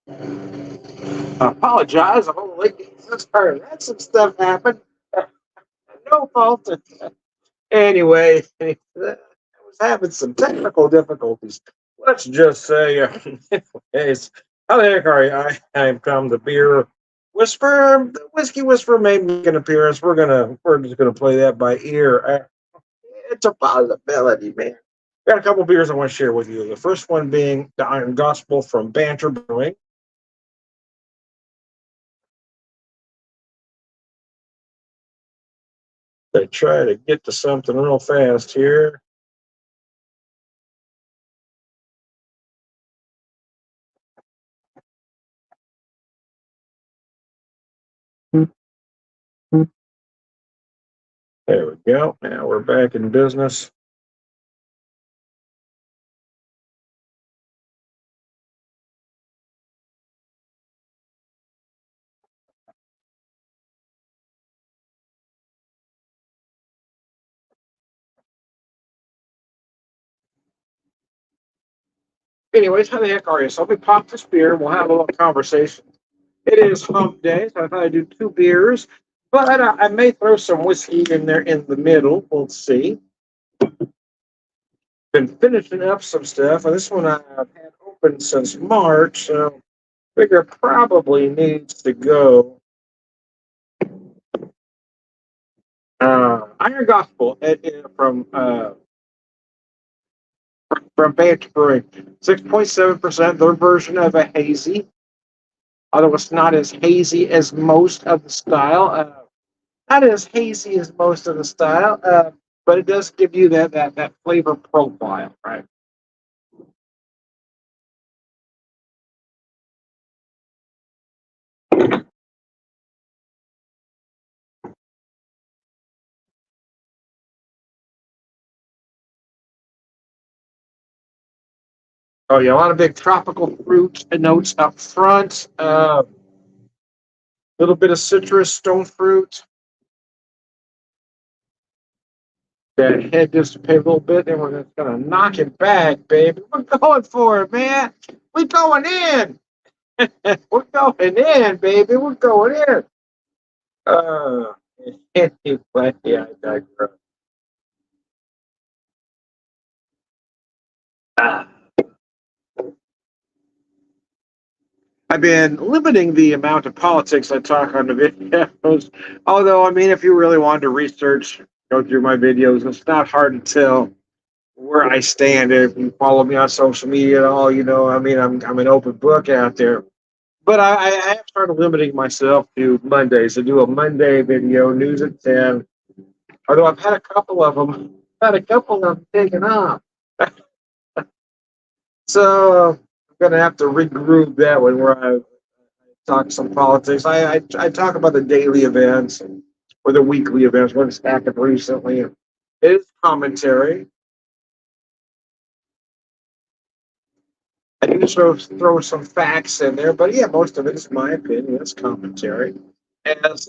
I apologize. I'm only this part. That some stuff happened. No fault. Anyway, I was having some technical difficulties. Let's just say, anyways, how the heck are you? I'm Tom the Beer Whisperer. The Whiskey Whisperer may make an appearance. We're just gonna play that by ear. It's a possibility, man. Got a couple beers I want to share with you. The first one being the Iron Gospel from Banter Brewing. They try to get to something real fast here. There we go. Now we're back in business. Anyways, how the heck are you? So let me pop this beer and we'll have a little conversation. It is hump day, so I thought I'd do two beers, but I may throw some whiskey in there in the middle. We'll see. Been finishing up some stuff, and this one I've had open since March, so figure probably needs to go. Iron Gospel from Banter Brewing, 6.7%. Their version of a hazy, although it's not as hazy as most of the style. Not as hazy as most of the style, but it does give you that flavor profile, right? Oh yeah, a lot of big tropical fruit notes up front. A little bit of citrus, stone fruit. That head dissipate a little bit, then we're just gonna knock it back, baby. We're going for it, man. We're going in. We're going in, baby. We're going in. Uh, anyway, yeah, I digress. Ah. I've been limiting the amount of politics I talk on the videos. Although, I mean, if you really wanted to research, go through my videos, it's not hard to tell where I stand. If you follow me on social media at all, you know, I mean, I'm an open book out there. But I have started limiting myself to Mondays. I do a Monday video, news at 10. Although I've had a couple of them, taken off. So I'm gonna have to regroup that one where I talk some politics. I talk about the daily events or the weekly events, what's happened recently. It is commentary. I do throw some facts in there, but yeah, most of it is my opinion. It's commentary. As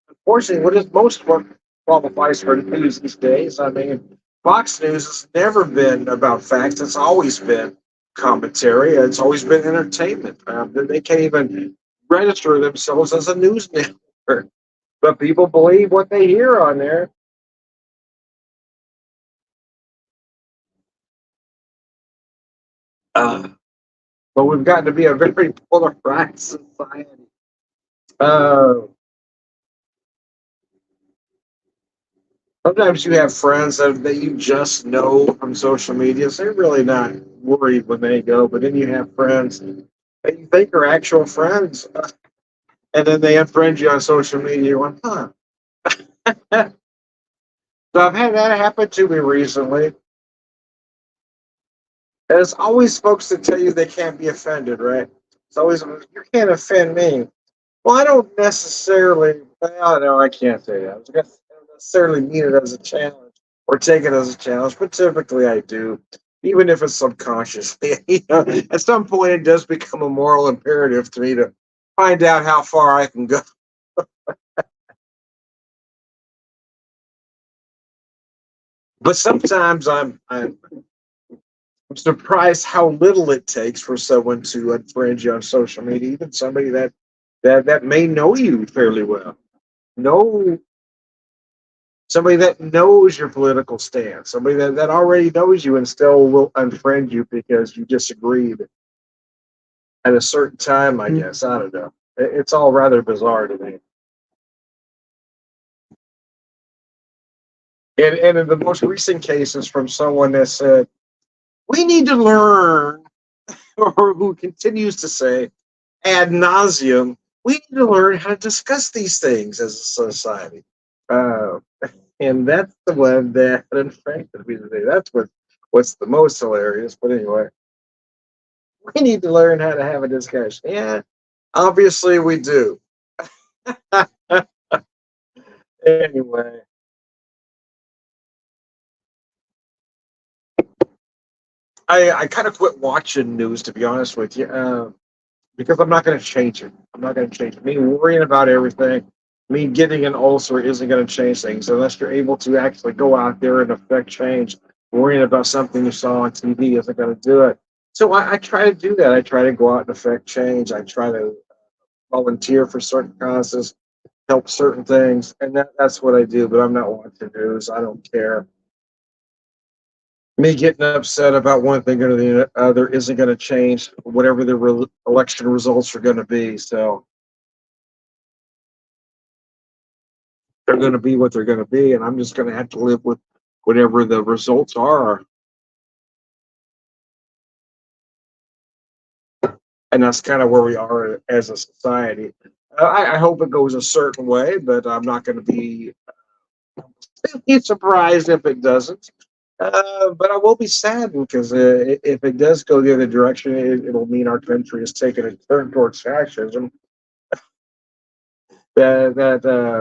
unfortunately, what is most what qualifies for news these days? I mean, Fox News has never been about facts. It's always been commentary. It's always been entertainment. They can't even register themselves as a news network, but people believe what they hear on there. Uh, but we've gotten to be a very polarized society. Uh, Sometimes you have friends that you just know from social media, so you're really not worried when they go. But then you have friends that you think are actual friends, and then they unfriend you on social media. You're like, huh? So I've had that happen to me recently. And it's always folks that tell you they can't be offended, right? It's always, you can't offend me. Well, I don't necessarily, well, no, I can't say that. I don't necessarily mean it as a challenge or take it as a challenge, but typically I do, even if it's subconsciously. You know, at some point, it does become a moral imperative to me to find out how far I can go. But sometimes I'm I'm surprised how little it takes for someone to unfriend you on social media, even somebody that may know you fairly well. Know somebody that knows your political stance, somebody that already knows you and still will unfriend you because you disagreed at a certain time, I guess. I don't know. It's all rather bizarre to me. And in the most recent cases from someone that said, we need to learn, or who continues to say ad nauseum, we need to learn how to discuss these things as a society. Uh, and that's the one that infected me today. What's the most hilarious. But anyway, we need to learn how to have a discussion. Yeah, obviously we do. Anyway, I kind of quit watching news, to be honest with you, because I'm not going to change it. I'm not going to change it. Me worrying about everything, me getting an ulcer isn't going to change things unless you're able to actually go out there and affect change. Worrying about something you saw on TV isn't going to do it. So I try to do that. I try to go out and affect change. I try to volunteer for certain causes, help certain things, and that's what I do. But I'm not watching news. I don't care. Me getting upset about one thing or the other isn't going to change whatever the election results are going to be. So they're going to be what they're going to be, and I'm just going to have to live with whatever the results are. And that's kind of where we are as a society. I hope it goes a certain way, but I'm not going to be surprised if it doesn't. But I will be saddened because if it does go the other direction, it'll mean our country is taking a turn towards fascism. That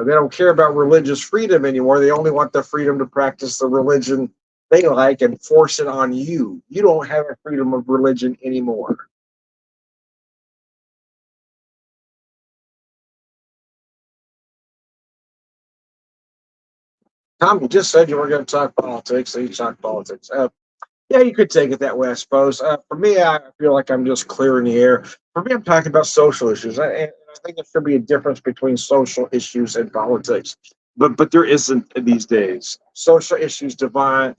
they don't care about religious freedom anymore. They only want the freedom to practice the religion they like and force it on you. You don't have a freedom of religion anymore. Tom, you just said you were going to talk politics, so you talk politics. Yeah, you could take it that way, I suppose. For me, I feel like I'm just clearing the air. For me, I'm talking about social issues, and I think there should be a difference between social issues and politics. But there isn't these days. Social issues define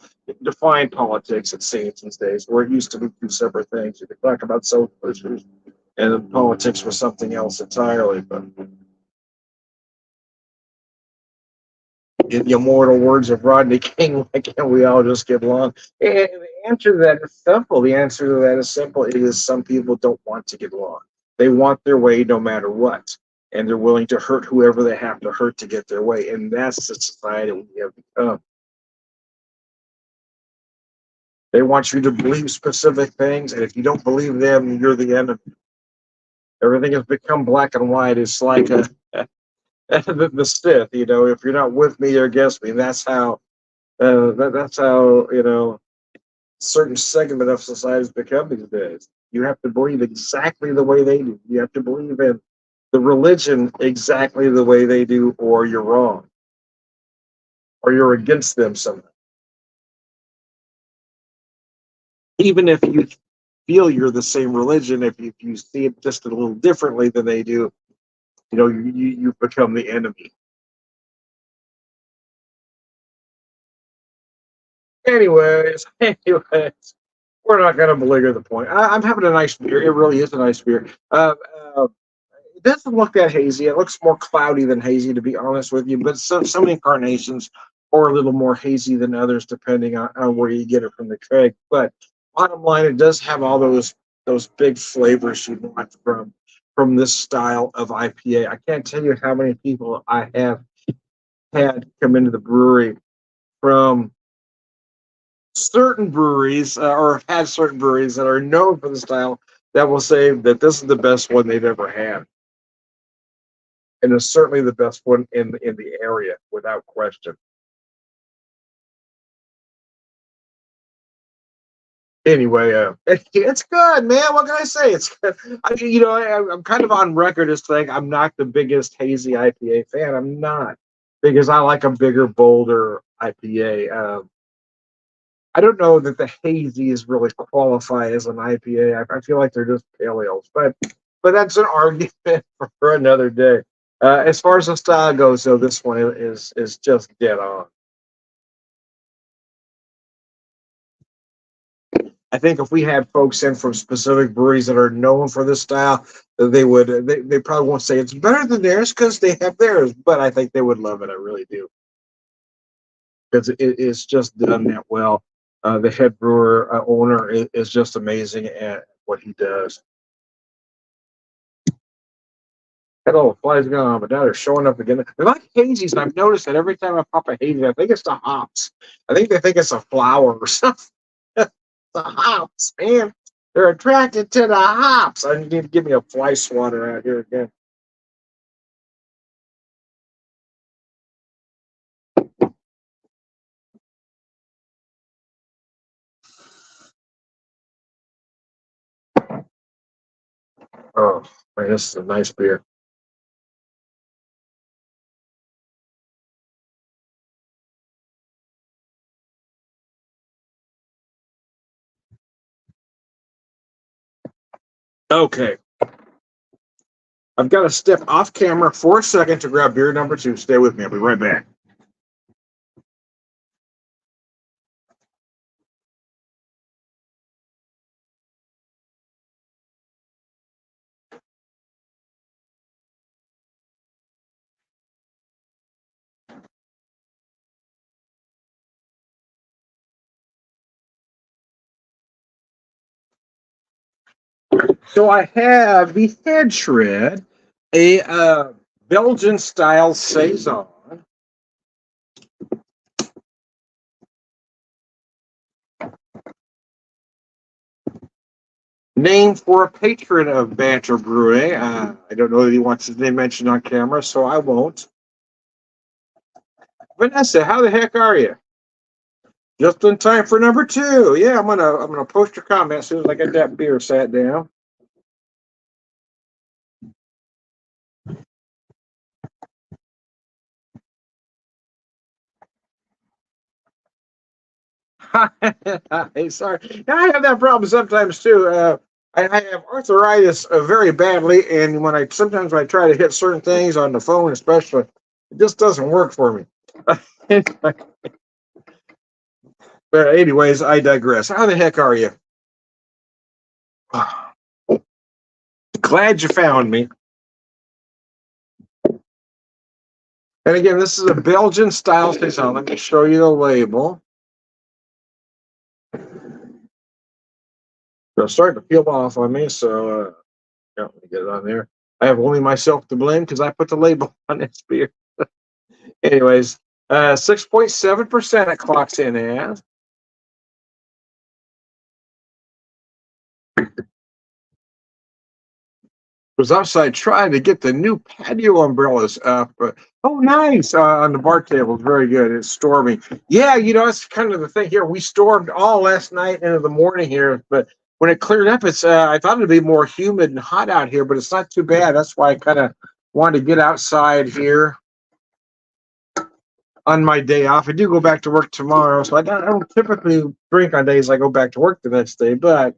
politics. It seems these days, where it used to be two separate things. You could talk about social issues, and then politics was something else entirely. But in the immortal words of Rodney King, why can't we all just get along? And the answer to that is simple. The answer to that is simple. It is some people don't want to get along. They want their way no matter what. And they're willing to hurt whoever they have to hurt to get their way. And that's the society we have become. They want you to believe specific things. And if you don't believe them, you're the enemy. Everything has become black and white. It's like the Sith, if you're not with me, you're against me. That's how certain segment of society has become these days. You have to believe exactly the way they do. You have to believe in the religion exactly the way they do, or you're wrong, or you're against them somehow. Even if you feel you're the same religion, if you see it just a little differently than they do, you become the enemy. Anyways, we're not going to belabor the point. I'm having a nice beer. It really is a nice beer. It doesn't look that hazy. It looks more cloudy than hazy, to be honest with you. But some incarnations are a little more hazy than others, depending on where you get it from the keg. But bottom line, it does have all those big flavors you want from this style of IPA. I can't tell you how many people I have had come into the brewery from certain breweries, or have had certain breweries that are known for the style, that will say that this is the best one they've ever had, and it's certainly the best one in the area without question. Anyway, it's good, man. What can I say? It's good. I'm kind of on record as saying I'm not the biggest hazy IPA fan. I'm not, because I like a bigger, bolder IPA. I don't know that the hazies really qualify as an IPA. I feel like they're just pale ales, but that's an argument for another day. As far as the style goes, though, this one is just dead on. I think if we had folks in from specific breweries that are known for this style, they probably won't say it's better than theirs because they have theirs, but I think they would love it. I really do because it's just done that well. The head brewer owner is just amazing at what he does. Hello, flies going on, but now they're showing up again. They're like hazies, and I've noticed that every time I pop a hazy, I think it's the hops. I think they think it's a flower or something. The hops, man. They're attracted to the hops. I need to give me a fly swatter out here again. Oh, man, this is a nice beer. Okay. I've got to step off camera for a second to grab beer number two. Stay with me. I'll be right back. So I have the head shred, a Belgian style saison, named for a patron of Banter Brewing. I don't know that he wants his name mentioned on camera, so I won't. Vanessa, how the heck are you? Just in time for number two. Yeah, I'm gonna post your comment as soon as I get that beer sat down. Hey, sorry. Yeah, I have that problem sometimes too. I have arthritis very badly, and when I try to hit certain things on the phone, especially, it just doesn't work for me. But anyways, I digress. How the heck are you? Glad you found me. And again, this is a Belgian style saison. Let me show you the label. It's starting to peel off on me, so yeah, let me get it on there. I have only myself to blame because I put the label on this beer. Anyways, 6.7% it clocks in as. Was outside trying to get the new patio umbrellas up. Oh, nice. On the bar table. It's very good. It's storming. Yeah, that's kind of the thing here. We stormed all last night into the morning here, but when it cleared up, I thought it'd be more humid and hot out here, but it's not too bad. That's why I kind of wanted to get outside here on my day off. I do go back to work tomorrow, so I don't typically drink on days I go back to work the next day, but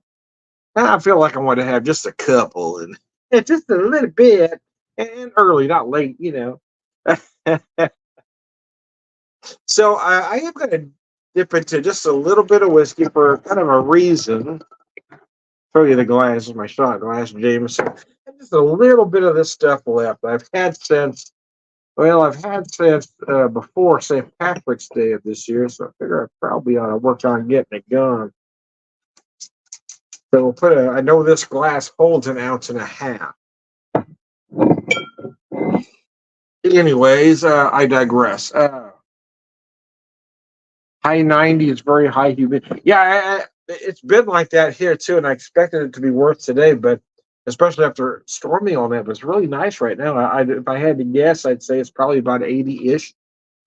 I feel like I want to have just a couple and just a little bit and early, not late. So I am going to dip into just a little bit of whiskey for kind of a reason. Show you the glass, my shot glass, Jameson. And just a little bit of this stuff left. I've had since before St. Patrick's Day of this year, so I figure I probably ought to work on getting it gone. So I know this glass holds an ounce and a half. Anyways, I digress. High 90s, very high humidity. Yeah, it's been like that here too, and I expected it to be worse today, but especially after storming all that, but it's really nice right now. If I had to guess, I'd say it's probably about 80-ish.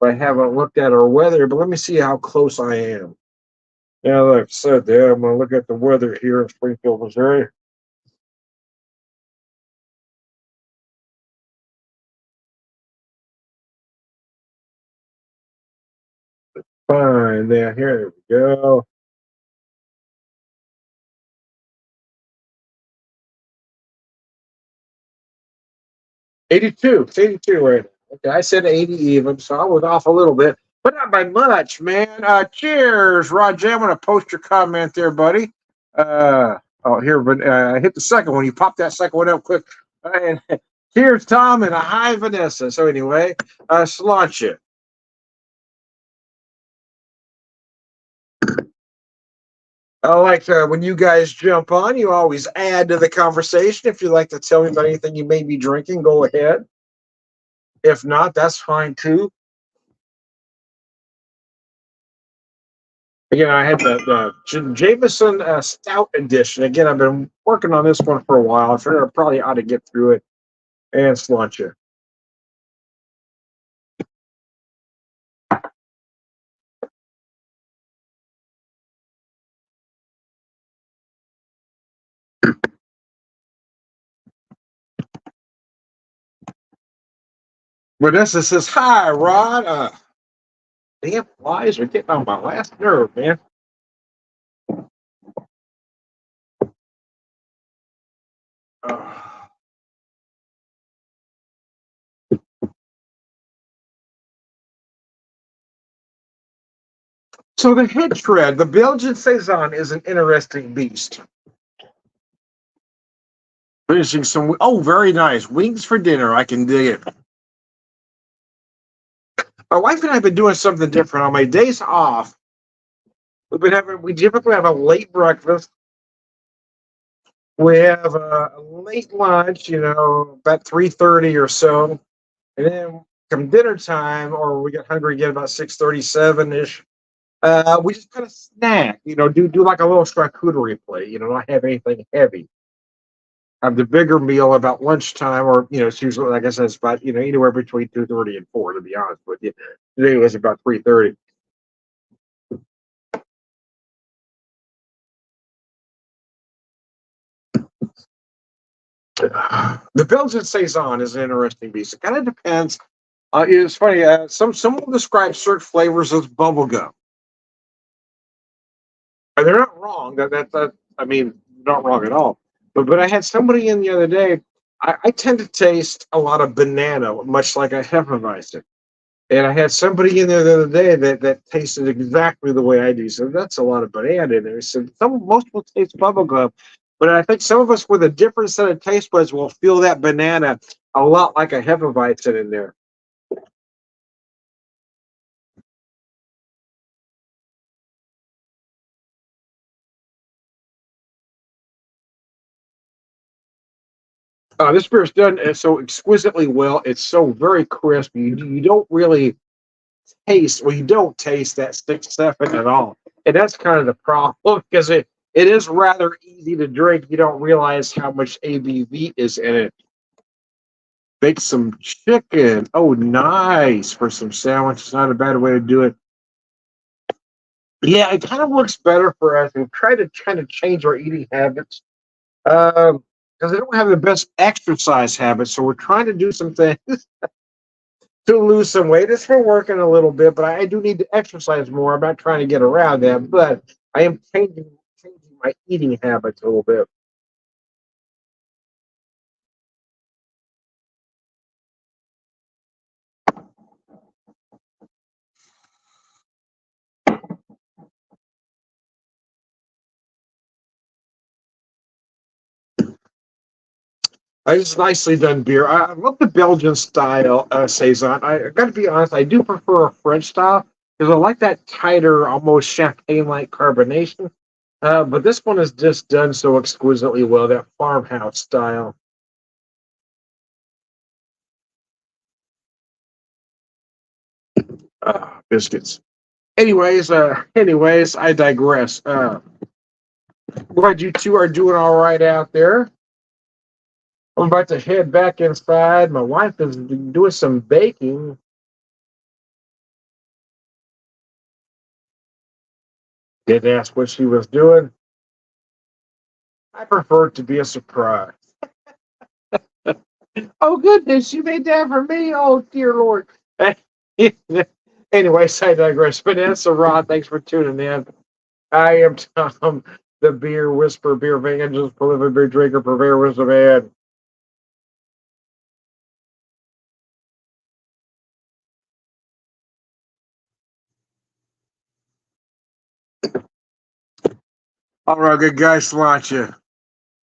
I haven't looked at our weather, but let me see how close I am. Yeah, like I said there, I'm going to look at the weather here in Springfield, Missouri. Fine, there, here we go. 82. It's 82 right now. Okay, I said 80 even, so I was off a little bit, but not by much, man. Cheers, Roger. I'm going to post your comment there, buddy. Oh, here, but hit the second one. You pop that second one up quick. And cheers, Tom, and a hi, Vanessa. So anyway, Sláinte. I like when you guys jump on, you always add to the conversation. If you'd like to tell me about anything you may be drinking, go ahead. If not, that's fine too. Again, I had the Jameson Stout Edition. Again, I've been working on this one for a while. I figure I probably ought to get through it and launch it. Vanessa says, "Hi, Rod. Damn flies are getting on my last nerve, man." Uh, so the head shred, the Belgian saison, is an interesting beast. Finishing some. Oh, very nice wings for dinner. I can dig it. My wife and I have been doing something different on my days off. We typically have a late breakfast. We have a late lunch, about 3:30 or so, and then come dinner time, or we get hungry again about 6:37 ish. We just kind of snack, do like a little charcuterie plate, not have anything heavy. Have the bigger meal about lunchtime, or it's usually, like I said, it's about anywhere between 2:30 and 4. To be honest with you, today was about 3:30. The Belgian saison is an interesting beast. It kind of depends. It's funny. Some will describe certain flavors as bubble gum. And they're not wrong. I mean, not wrong at all. But I had somebody in the other day. I tend to taste a lot of banana, much like I Hefeweizen. And I had somebody in there the other day that tasted exactly the way I do. So that's a lot of banana in there. He said most will taste bubble gum, but I think some of us with a different set of taste buds will feel that banana a lot like a Hefeweizen in there. This beer is done so exquisitely well. It's so very crisp. You don't really taste, well, you don't taste that 6-7 at all. And that's kind of the problem because it is rather easy to drink. You don't realize how much ABV is in it. Bake some chicken. Oh, nice for some sandwiches. Not a bad way to do it. Yeah, it kind of works better for us. We've tried to kind of change our eating habits because they don't have the best exercise habits. So we're trying to do some things to lose some weight. It's been working a little bit, but I do need to exercise more. I'm not trying to get around that, but I am changing my eating habits a little bit. I just nicely done beer. I love the Belgian style saison. I got to be honest, I do prefer a French style because I like that tighter, almost champagne-like carbonation. But this one is just done so exquisitely well, that farmhouse style. Biscuits. Anyways, I digress. Glad you two are doing all right out there. I'm about to head back inside. My wife is doing some baking. Didn't ask what she was doing. I prefer it to be a surprise. Oh goodness, she made that for me. Oh dear Lord. Anyways, I digress. Vanessa, Rod, thanks for tuning in. I am Tom, the beer whisperer, beer evangelist, prolific beer drinker, purveyor, wisdom, and All right, good guys, launch you.